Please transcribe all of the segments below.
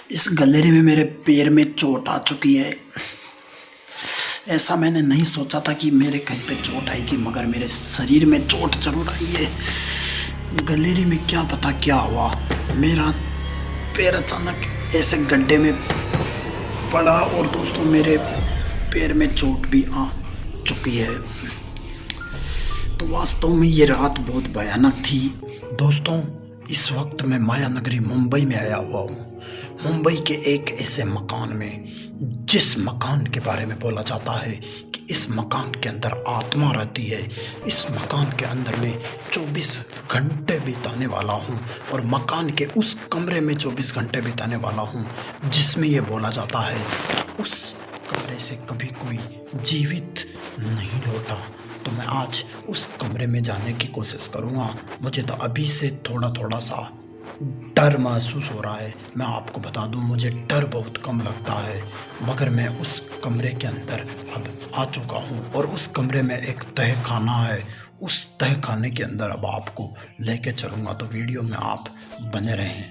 इस गलियारे में मेरे पैर में चोट आ चुकी है। ऐसा मैंने नहीं सोचा था कि मेरे कहीं पे चोट आएगी, मगर मेरे शरीर में चोट जरूर आई है। गलियारे में क्या पता क्या हुआ, मेरा पैर अचानक ऐसे गड्ढे में पड़ा और दोस्तों मेरे पैर में चोट भी आ चुकी है। तो वास्तव में ये रात बहुत भयानक थी। दोस्तों इस वक्त मैं माया नगरी मुंबई में आया हुआ हूँ। मुंबई के एक ऐसे मकान में, जिस मकान के बारे में बोला जाता है कि इस मकान के अंदर आत्मा रहती है। इस मकान के अंदर में 24 घंटे बिताने वाला हूँ और मकान के उस कमरे में 24 घंटे बिताने वाला हूँ जिसमें ये बोला जाता है कि उस कमरे से कभी कोई जीवित नहीं लौटा। तो मैं आज उस कमरे में जाने की कोशिश करूँगा। मुझे तो अभी से थोड़ा सा डर महसूस हो रहा है। मैं आपको बता दूं, मुझे डर बहुत कम लगता है, मगर मैं उस कमरे के अंदर अब आ चुका हूं और उस कमरे में एक तहखाना है। उस तहखाने के अंदर अब आपको लेके चलूँगा, तो वीडियो में आप बने रहें।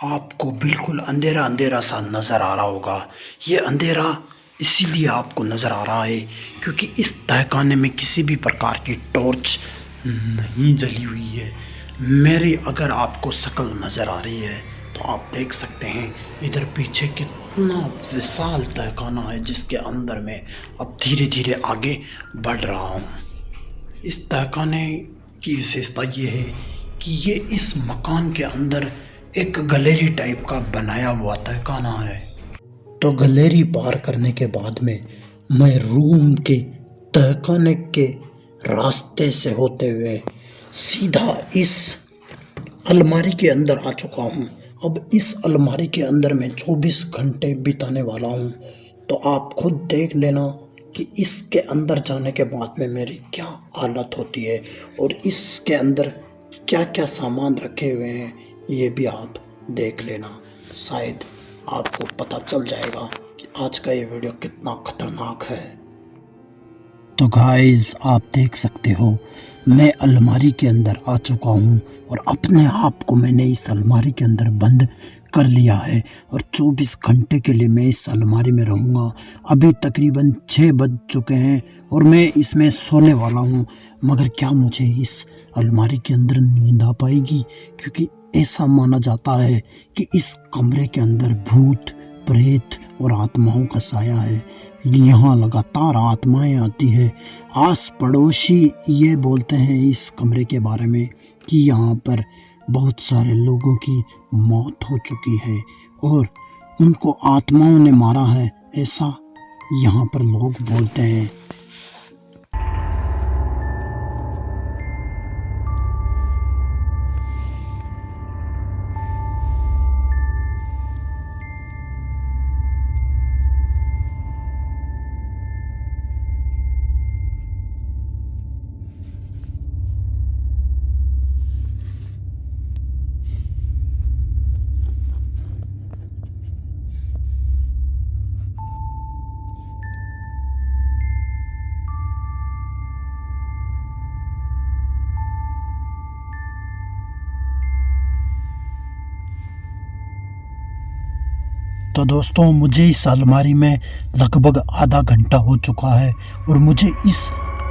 आपको बिल्कुल अंधेरा अंधेरा सा नज़र आ रहा होगा। ये अंधेरा इसीलिए आपको नज़र आ रहा है क्योंकि इस तहखाने में किसी भी प्रकार की टॉर्च नहीं जली हुई है। मेरी अगर आपको शक्ल नज़र आ रही है तो आप देख सकते हैं इधर पीछे कितना विशाल तहखाना है जिसके अंदर मैं अब धीरे धीरे आगे बढ़ रहा हूँ। इस तहखाने की विशेषता ये है कि ये इस मकान के अंदर एक गैलरी टाइप का बनाया हुआ तहखाना है। तो गैलरी पार करने के बाद में मैं रूम के तहखाने के रास्ते से होते हुए सीधा इस अलमारी के अंदर आ चुका हूँ। अब इस अलमारी के अंदर मैं 24 घंटे बिताने वाला हूँ। तो आप खुद देख लेना कि इसके अंदर जाने के बाद में मेरी क्या हालत होती है और इसके अंदर क्या क्या सामान रखे हुए हैं ये भी आप देख लेना। शायद आपको पता चल जाएगा कि आज का ये वीडियो कितना खतरनाक है। तो गाइस आप देख सकते हो मैं अलमारी के अंदर आ चुका हूँ और अपने आप को मैंने इस अलमारी के अंदर बंद कर लिया है और 24 घंटे के लिए मैं इस अलमारी में रहूँगा। अभी तकरीबन 6 बज चुके हैं और मैं इसमें सोने वाला हूँ, मगर क्या मुझे इस अलमारी के अंदर नींद आ पाएगी? क्योंकि ऐसा माना जाता है कि इस कमरे के अंदर भूत प्रेत और आत्माओं का साया है। यहाँ लगातार आत्माएं आती है। आस पड़ोसी ये बोलते हैं इस कमरे के बारे में कि यहाँ पर बहुत सारे लोगों की मौत हो चुकी है और उनको आत्माओं ने मारा है, ऐसा यहाँ पर लोग बोलते हैं। तो दोस्तों मुझे इस अलमारी में लगभग आधा घंटा हो चुका है और मुझे इस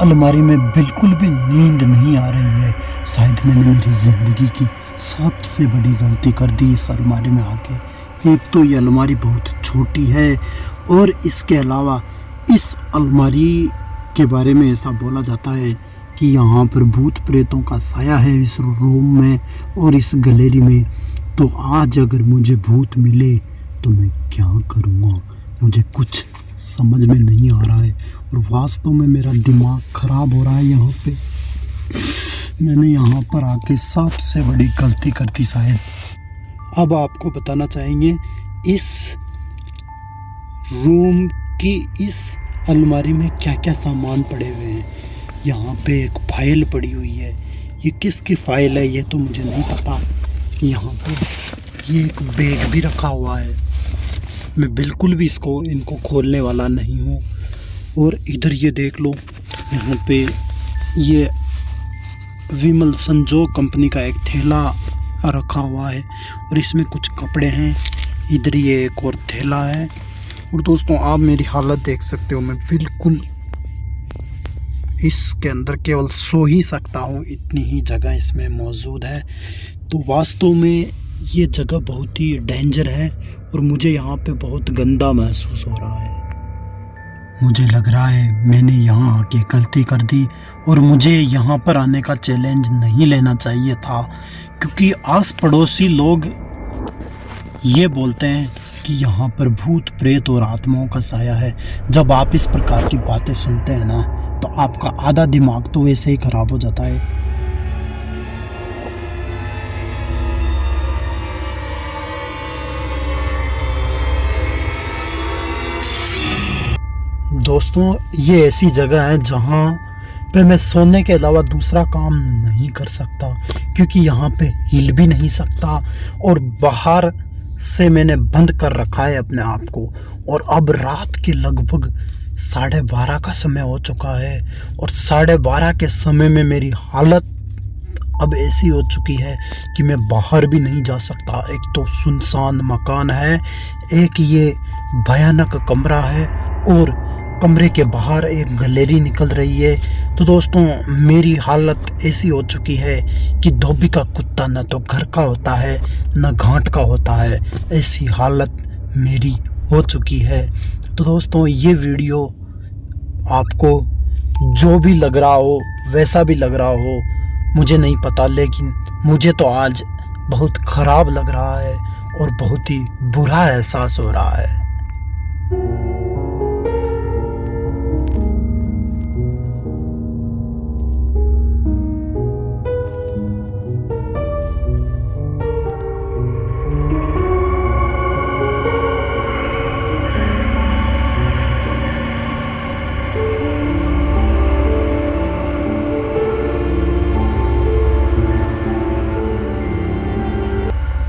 अलमारी में बिल्कुल भी नींद नहीं आ रही है। शायद मैंने मेरी ज़िंदगी की सबसे बड़ी गलती कर दी इस अलमारी में आके। एक तो ये अलमारी बहुत छोटी है और इसके अलावा इस अलमारी के बारे में ऐसा बोला जाता है कि यहाँ पर भूत प्रेतों का साया है इस रूम में और इस गैलरी में। तो आज अगर मुझे भूत मिले तो मैं क्या करूँगा? मुझे कुछ समझ में नहीं आ रहा है और वास्तव में मेरा दिमाग ख़राब हो रहा है। यहाँ पे मैंने यहाँ पर आके सबसे बड़ी गलती कर दी शायद। अब आपको बताना चाहेंगे इस रूम की इस अलमारी में क्या क्या सामान पड़े हुए हैं। यहाँ पे एक फाइल पड़ी हुई है, ये किसकी फाइल है ये तो मुझे नहीं पता। यहाँ पे ये एक बैग भी रखा हुआ है, मैं बिल्कुल भी इनको खोलने वाला नहीं हूँ। और इधर ये देख लो, यहाँ पे ये विमल संजोग कंपनी का एक थैला रखा हुआ है और इसमें कुछ कपड़े हैं। इधर ये एक और थैला है। और दोस्तों आप मेरी हालत देख सकते हो, मैं बिल्कुल इसके अंदर केवल सो ही सकता हूँ, इतनी ही जगह इसमें मौजूद है। तो वास्तव में ये जगह बहुत ही डेंजर है और मुझे यहाँ पे बहुत गंदा महसूस हो रहा है। मुझे लग रहा है मैंने यहाँ आके गलती कर दी और मुझे यहाँ पर आने का चैलेंज नहीं लेना चाहिए था, क्योंकि आस पड़ोसी लोग ये बोलते हैं कि यहाँ पर भूत प्रेत और आत्माओं का साया है। जब आप इस प्रकार की बातें सुनते हैं ना, तो आपका आधा दिमाग तो वैसे ही खराब हो जाता है। दोस्तों ये ऐसी जगह है जहाँ पे मैं सोने के अलावा दूसरा काम नहीं कर सकता, क्योंकि यहाँ पे हिल भी नहीं सकता और बाहर से मैंने बंद कर रखा है अपने आप को। और अब रात के लगभग 12:30 का समय हो चुका है और 12:30 के समय में मेरी हालत अब ऐसी हो चुकी है कि मैं बाहर भी नहीं जा सकता। एक तो सुनसान मकान है, एक ये भयानक कमरा है और कमरे के बाहर एक गैलरी निकल रही है। तो दोस्तों मेरी हालत ऐसी हो चुकी है कि धोबी का कुत्ता न तो घर का होता है न घाट का होता है, ऐसी हालत मेरी हो चुकी है। तो दोस्तों ये वीडियो आपको जो भी लग रहा हो, वैसा भी लग रहा हो, मुझे नहीं पता, लेकिन मुझे तो आज बहुत ख़राब लग रहा है और बहुत ही बुरा एहसास हो रहा है।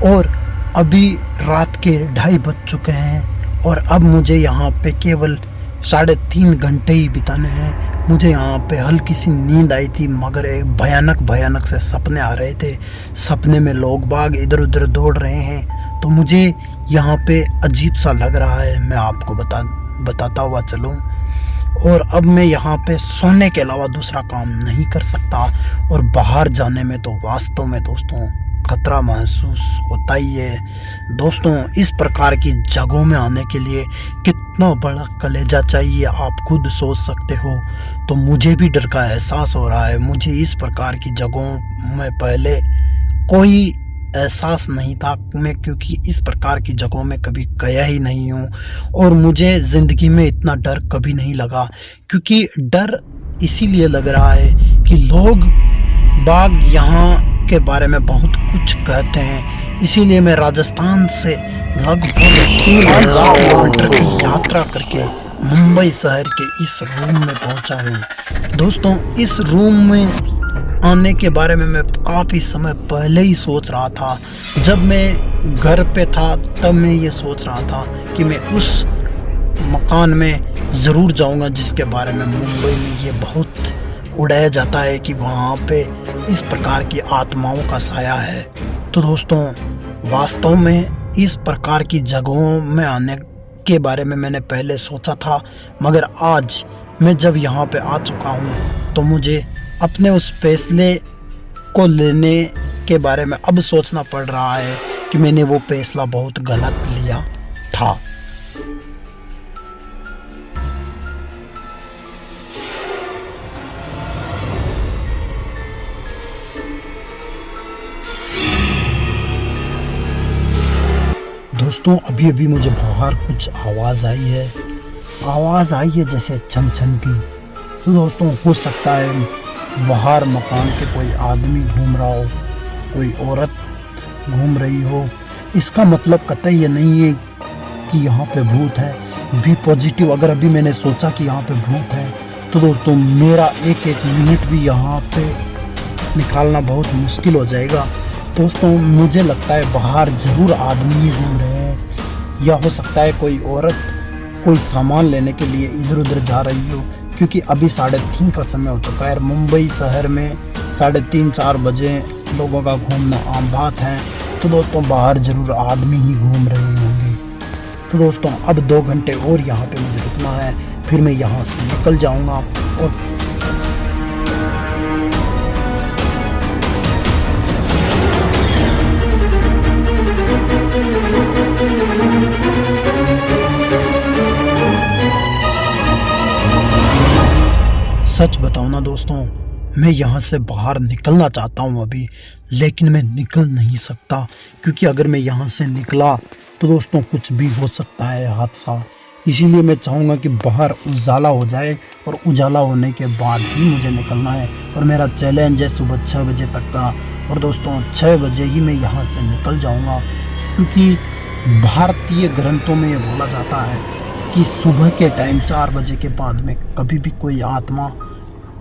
और अभी रात के 2:30 बज चुके हैं और अब मुझे यहाँ पे केवल 3.5 घंटे ही बिताने हैं। मुझे यहाँ पे हल्की सी नींद आई थी, मगर एक भयानक से सपने आ रहे थे। सपने में लोग बाग इधर उधर दौड़ रहे हैं, तो मुझे यहाँ पे अजीब सा लग रहा है। मैं आपको बताता हुआ चलूँ। और अब मैं यहाँ पे सोने के अलावा दूसरा काम नहीं कर सकता और बाहर जाने में तो वास्तव में दोस्तों खतरा महसूस होता ही है। दोस्तों इस प्रकार की जगहों में आने के लिए कितना बड़ा कलेजा चाहिए आप खुद सोच सकते हो। तो मुझे भी डर का एहसास हो रहा है। मुझे इस प्रकार की जगहों में पहले कोई एहसास नहीं था, मैं क्योंकि इस प्रकार की जगहों में कभी गया ही नहीं हूँ और मुझे ज़िंदगी में इतना डर कभी नहीं लगा। क्योंकि डर इसीलिए लग रहा है कि लोग बाग यहाँ के बारे में बहुत कुछ कहते हैं, इसीलिए मैं राजस्थान से लगभग 3000 किलोमीटर की यात्रा करके मुंबई शहर के इस रूम में पहुंचा हूँ। दोस्तों इस रूम में आने के बारे में मैं काफ़ी समय पहले ही सोच रहा था। जब मैं घर पे था तब मैं ये सोच रहा था कि मैं उस मकान में ज़रूर जाऊंगा जिसके बारे में मुंबई में ये बहुत उड़ाया जाता है कि वहाँ पे इस प्रकार की आत्माओं का साया है। तो दोस्तों वास्तव में इस प्रकार की जगहों में आने के बारे में मैंने पहले सोचा था, मगर आज मैं जब यहाँ पे आ चुका हूँ तो मुझे अपने उस फैसले को लेने के बारे में अब सोचना पड़ रहा है कि मैंने वो फैसला बहुत गलत लिया था। दोस्तों अभी मुझे बाहर कुछ आवाज़ आई है जैसे छन छन की। तो दोस्तों हो सकता है बाहर मकान के कोई आदमी घूम रहा हो, कोई औरत घूम रही हो। इसका मतलब कतई ये नहीं है कि यहाँ पे भूत है। भी पॉजिटिव अगर अभी मैंने सोचा कि यहाँ पे भूत है तो दोस्तों मेरा एक मिनट भी यहाँ पे निकालना बहुत मुश्किल हो जाएगा। दोस्तों मुझे लगता है बाहर ज़रूर आदमी घूम रहे हैं, या हो सकता है कोई औरत कोई सामान लेने के लिए इधर उधर जा रही हो, क्योंकि अभी 3:30 का समय हो चुका है। मुंबई शहर में 3:30-4 बजे लोगों का घूमना आम बात है। तो दोस्तों बाहर ज़रूर आदमी ही घूम रहे होंगे। तो दोस्तों अब 2 घंटे और यहाँ पे मुझे रुकना है, फिर मैं यहाँ से निकल जाऊँगा। और सच बताऊँ ना दोस्तों, मैं यहाँ से बाहर निकलना चाहता हूँ अभी, लेकिन मैं निकल नहीं सकता, क्योंकि अगर मैं यहाँ से निकला तो दोस्तों कुछ भी हो सकता है हादसा। इसीलिए मैं चाहूँगा कि बाहर उजाला हो जाए, और उजाला होने के बाद ही मुझे निकलना है। और मेरा चैलेंज है सुबह 6 बजे तक का, और दोस्तों 6 बजे ही मैं यहाँ से निकल जाऊँगा, क्योंकि भारतीय ग्रंथों में ये बोला जाता है कि सुबह के टाइम 4 बजे के बाद में कभी भी कोई आत्मा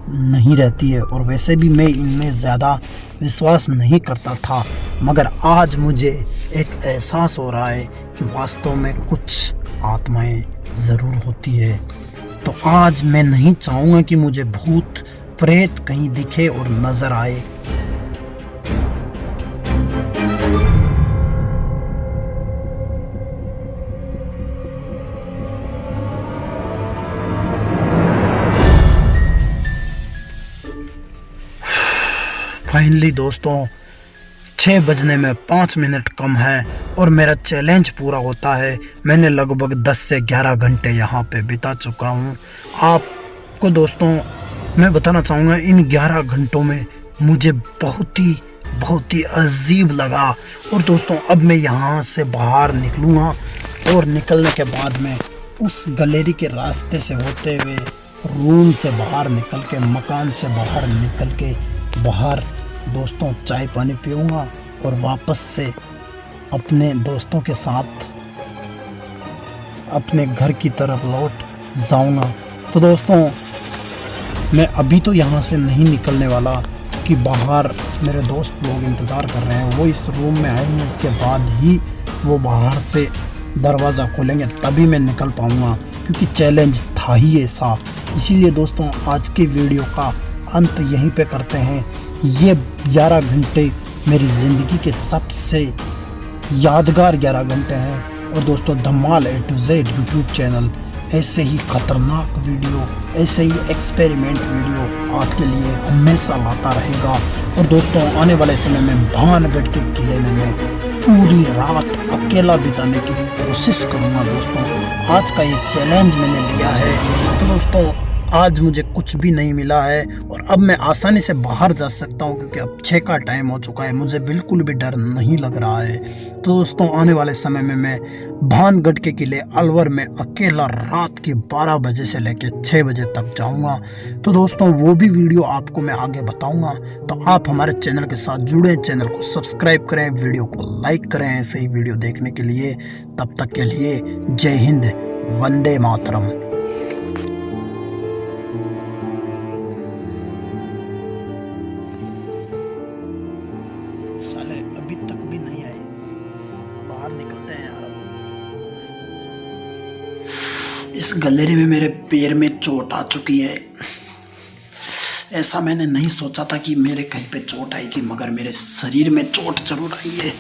नहीं रहती है। और वैसे भी मैं इनमें ज़्यादा विश्वास नहीं करता था, मगर आज मुझे एक एहसास हो रहा है कि वास्तव में कुछ आत्माएं ज़रूर होती है। तो आज मैं नहीं चाहूँगा कि मुझे भूत प्रेत कहीं दिखे और नज़र आए। फाइनली दोस्तों 6 बजने में 5 मिनट कम है और मेरा चैलेंज पूरा होता है। मैंने लगभग 10 से 11 घंटे यहाँ पे बिता चुका हूँ। आपको दोस्तों मैं बताना चाहूँगा, इन 11 घंटों में मुझे बहुत ही अजीब लगा। और दोस्तों अब मैं यहाँ से बाहर निकलूँगा, और निकलने के बाद में उस गैलरी के रास्ते से होते हुए रूम से बाहर निकल के, मकान से बाहर निकल के बाहर दोस्तों चाय पानी पीऊँगा, और वापस से अपने दोस्तों के साथ अपने घर की तरफ लौट जाऊँगा। तो दोस्तों मैं अभी तो यहाँ से नहीं निकलने वाला, कि बाहर मेरे दोस्त लोग इंतज़ार कर रहे हैं। वो इस रूम में आएंगे, इसके बाद ही वो बाहर से दरवाज़ा खोलेंगे, तभी मैं निकल पाऊँगा, क्योंकि चैलेंज था ही ऐसा। इसीलिए दोस्तों आज की वीडियो का अंत यहीं पे करते हैं। ये 11 घंटे मेरी ज़िंदगी के सबसे यादगार 11 घंटे हैं। और दोस्तों धमाल A to Z YouTube channel ऐसे ही ख़तरनाक वीडियो, ऐसे ही एक्सपेरिमेंट वीडियो आपके लिए हमेशा लाता रहेगा। और दोस्तों आने वाले समय में भानगढ़ के किले में मैं पूरी रात अकेला बिताने की कोशिश करूँगा। दोस्तों आज का ये चैलेंज मैंने लिया है। तो दोस्तों आज मुझे कुछ भी नहीं मिला है, और अब मैं आसानी से बाहर जा सकता हूँ, क्योंकि अब 6 का टाइम हो चुका है। मुझे बिल्कुल भी डर नहीं लग रहा है। तो दोस्तों आने वाले समय में मैं भानगढ़ के किले अलवर में अकेला रात के 12 बजे से लेकर 6 बजे तक जाऊँगा। तो दोस्तों वो भी वीडियो आपको मैं आगे बताऊँगा। तो आप हमारे चैनल के साथ जुड़े, चैनल को सब्सक्राइब करें, वीडियो को लाइक करें ऐसे ही वीडियो देखने के लिए। तब तक के लिए जय हिंद, वंदे मातरम। साले अभी तक भी नहीं आए, बाहर निकलते हैं यार। इस गैलरी में मेरे पैर में चोट आ चुकी है। ऐसा मैंने नहीं सोचा था कि मेरे कहीं पे चोट आएगी, मगर मेरे शरीर में चोट जरूर आई है।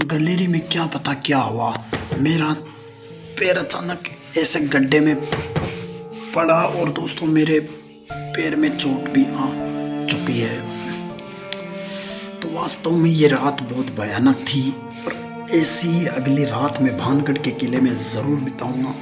गैलरी में क्या पता क्या हुआ, मेरा पैर अचानक ऐसे गड्ढे में पड़ा, और दोस्तों मेरे पैर में चोट भी आ चुकी है। तो वास्तव में ये रात बहुत भयानक थी, और ऐसी अगली रात में भानगढ़ के किले में ज़रूर बिताऊंगा।